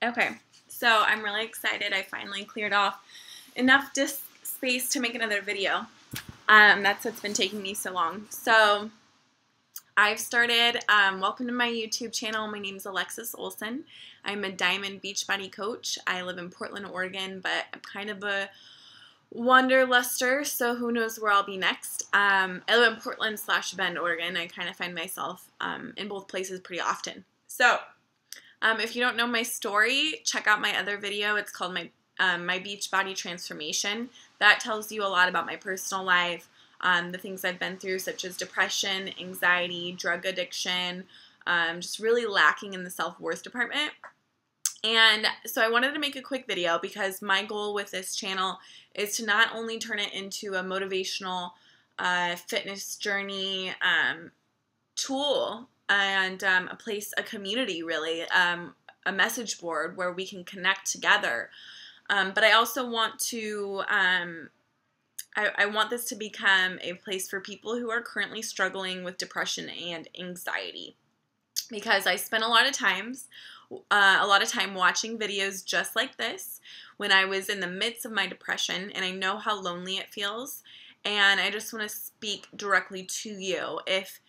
Okay, so I'm really excited. I finally cleared off enough disk space to make another video. That's what's been taking me so long. So I've started, welcome to my YouTube channel. My name is Alexis Olson. I'm a Diamond Beachbody coach. I live in Portland, Oregon, but I'm kind of a wanderluster, so who knows where I'll be next. I live in Portland/Bend, Oregon. I kind of find myself in both places pretty often. So if you don't know my story, check out my other video. It's called my Beachbody Transformation. That tells you a lot about my personal life, the things I've been through, such as depression, anxiety, drug addiction, just really lacking in the self-worth department. And so I wanted to make a quick video because my goal with this channel is to not only turn it into a motivational fitness journey tool and a community really, a message board where we can connect together. But I also want to, I want this to become a place for people who are currently struggling with depression and anxiety. Because I spent a lot of time watching videos just like this when I was in the midst of my depression, and I know how lonely it feels, and I just want to speak directly to you. If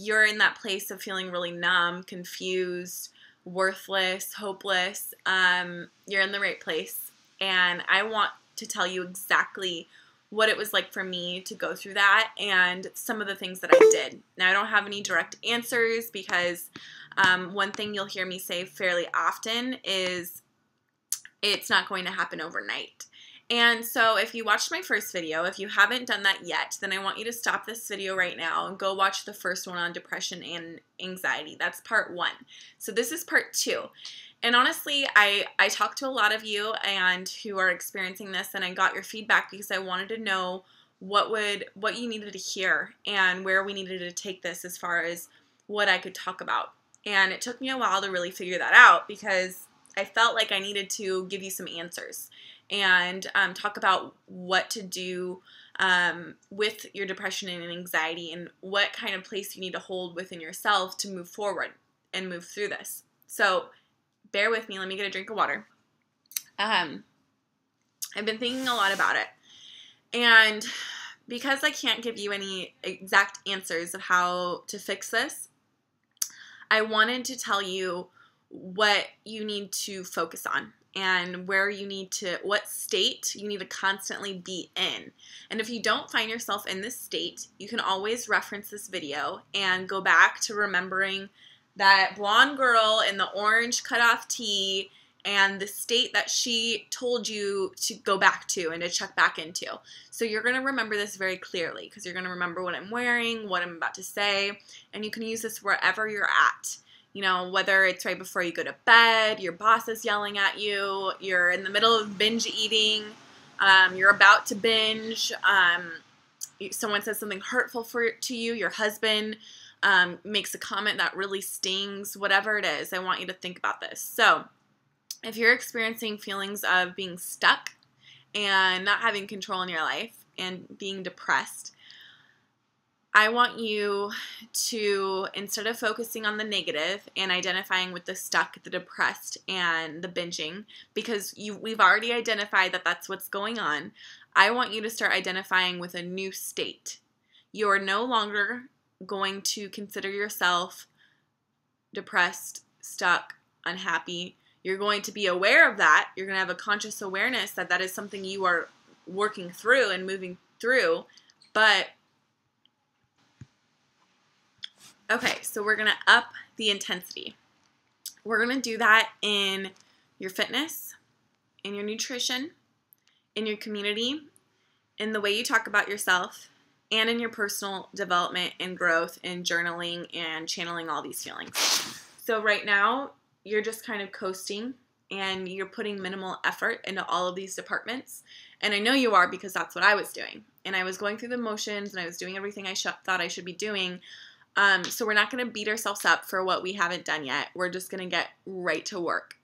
you're in that place of feeling really numb, confused, worthless, hopeless, you're in the right place, and I want to tell you exactly what it was like for me to go through that and some of the things that I did. Now, I don't have any direct answers because one thing you'll hear me say fairly often is it's not going to happen overnight. And so if you watched my first video, if you haven't done that yet, then I want you to stop this video right now and go watch the first one on depression and anxiety. That's part 1. So this is part 2. And honestly, I talked to a lot of you and who are experiencing this, and I got your feedback because I wanted to know what you needed to hear and where we needed to take this as far as what I could talk about. And it took me a while to really figure that out because I felt like I needed to give you some answers and talk about what to do with your depression and anxiety and what kind of place you need to hold within yourself to move forward and move through this. So bear with me. Let me get a drink of water. I've been thinking a lot about it. And because I can't give you any exact answers of how to fix this, I wanted to tell you what you need to focus on and what state you need to constantly be in. And if you don't find yourself in this state, you can always reference this video and go back to remembering that blonde girl in the orange cutoff tee and the state that she told you to go back to and to check back into. So you're going to remember this very clearly because you're going to remember what I'm wearing, what I'm about to say, and you can use this wherever you're at. You know, whether it's right before you go to bed, your boss is yelling at you, you're in the middle of binge eating, you're about to binge, someone says something hurtful to you, your husband makes a comment that really stings, whatever it is, I want you to think about this. So if you're experiencing feelings of being stuck and not having control in your life and being depressed, I want you to, instead of focusing on the negative and identifying with the stuck, the depressed, and the binging, because we've already identified that that's what's going on, I want you to start identifying with a new state. You are no longer going to consider yourself depressed, stuck, unhappy. You're going to be aware of that. You're going to have a conscious awareness that that is something you are working through and moving through, but okay, so we're going to up the intensity. We're going to do that in your fitness, in your nutrition, in your community, in the way you talk about yourself, and in your personal development and growth and journaling and channeling all these feelings. So right now, you're just kind of coasting and you're putting minimal effort into all of these departments. And I know you are because that's what I was doing. And I was going through the motions and I was doing everything I thought I should be doing. So we're not going to beat ourselves up for what we haven't done yet. We're just going to get right to work.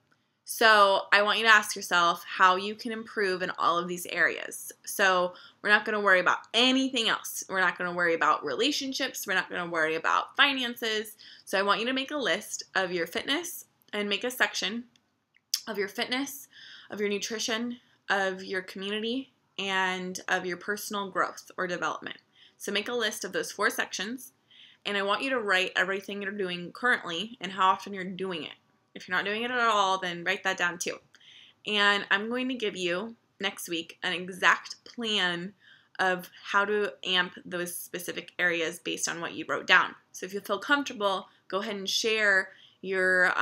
So I want you to ask yourself how you can improve in all of these areas. So we're not going to worry about anything else. We're not going to worry about relationships. We're not going to worry about finances. So I want you to make a list of your fitness and make a section of your fitness, of your nutrition, of your community, and of your personal growth or development. So make a list of those 4 sections, and I want you to write everything you're doing currently and how often you're doing it. If you're not doing it at all, then write that down too. And I'm going to give you next week an exact plan of how to amp those specific areas based on what you wrote down. So if you feel comfortable, go ahead and share your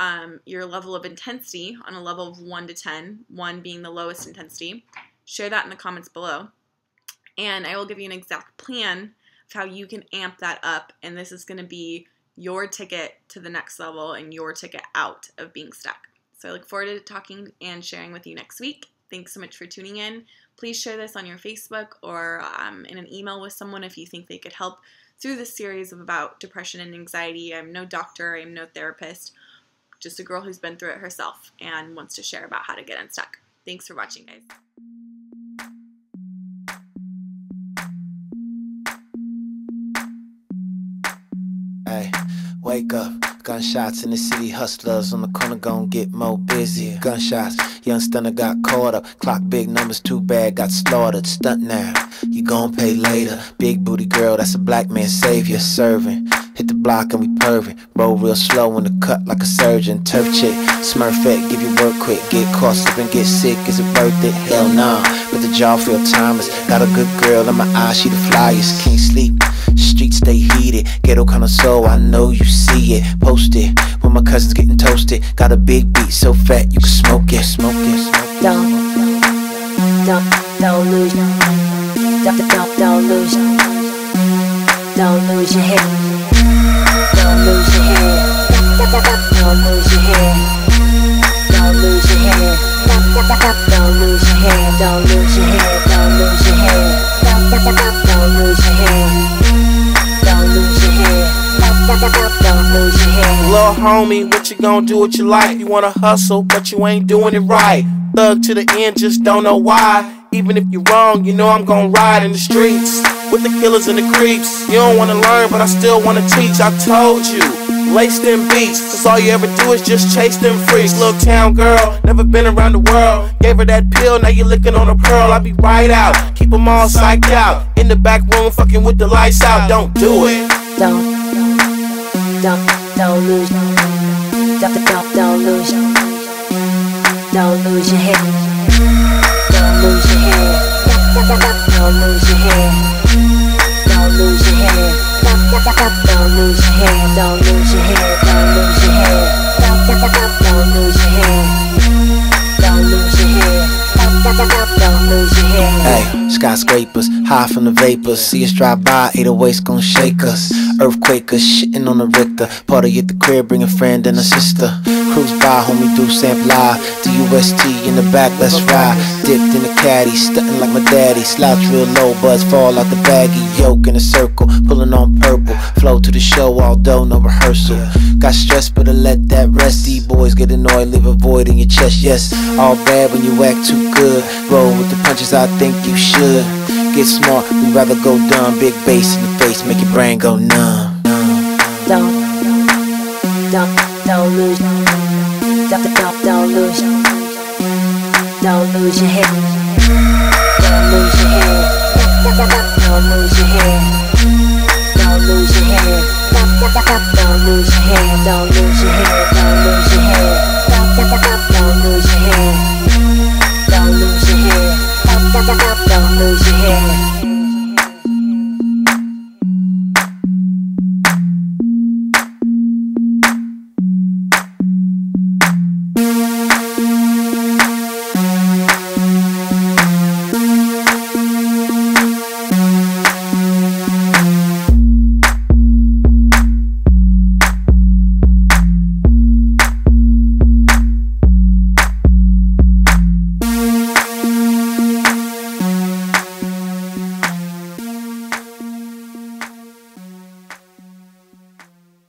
level of intensity on a level of 1 to 10, 1 being the lowest intensity. Share that in the comments below. And I will give you an exact plan of how you can amp that up, and this is going to be your ticket to the next level and your ticket out of being stuck. So I look forward to talking and sharing with you next week. Thanks so much for tuning in. Please share this on your Facebook or in an email with someone if you think they could help through this series about depression and anxiety. I'm no doctor, I'm no therapist, just a girl who's been through it herself and wants to share about how to get unstuck. Thanks for watching, guys. Hey, wake up. Gunshots in the city, hustlers on the corner gon' get more busy. Gunshots, young stunner got caught up. Clock big numbers, too bad, got slaughtered. Stunt now, you gon' pay later. Big booty girl, that's a black man savior. Serving, hit the block and we pervin'. Roll real slow in the cut like a surgeon. Turf chick, smurfette, give you work quick. Get caught slippin', get sick, is it worth it? Hell nah, but the jaw feel timeless. Got a good girl in my eyes, she the flyest. Can't sleep, streets stay heated. Ghetto kinda soul, I know you see it. Post it, when my cousin's getting toasted. Got a big beat so fat you can smoke it. Smoke it, smoke it. Don't lose, don't lose, don't lose your head. Don't lose your head. Don't lose your head. Don't lose your head. Don't lose your head. Don't lose your head. Don't lose your head. Don't lose your head. Don't lose your head. Don't lose your head. Lil' homie, what you gon' do with your life? You wanna hustle, but you ain't doing it right. Thug to the end, just don't know why. Even if you're wrong, you know I'm gon' ride in the streets with the killers and the creeps. You don't wanna learn, but I still wanna teach. I told you, lace them beats, cause all you ever do is just chase them freaks. Little town girl, never been around the world. Gave her that pill, now you licking on a pearl. I be right out, keep them all psyched out. In the back room, fucking with the lights out. Don't do it. Don't lose, don't lose, don't lose your head. Don't lose your head. Don't lose your head. Don't lose your head. Don't lose your head. Don't lose your head. Don't lose your head. Don't lose your head. Don't lose your head. Don't lose your head. Hey, skyscrapers, high from the vapors. See us drive by, 808's gon' shake us. Earthquakers, shitting on the Richter. Party at the crib, bring a friend and a sister. Cruise by, homie, do sample live. DUST in the back, let's ride. Dipped in the caddy, stunting like my daddy. Slouch real low, buzz fall out the baggy. Yoke in a circle, pulling on purple. Flow to the show, although no rehearsal. Got stressed, but I let that rest. D-boys get annoyed, leave a void in your chest. Yes, all bad when you act too good. Roll with the punches, I think you should. Get smart, we'd rather go dumb. Big bass in the face, make your brain go numb. Don't lose, don't lose, don't lose your head. Don't lose your head. Don't lose your head. Don't lose your head. Don't lose your head. Don't lose your head. Don't lose your head.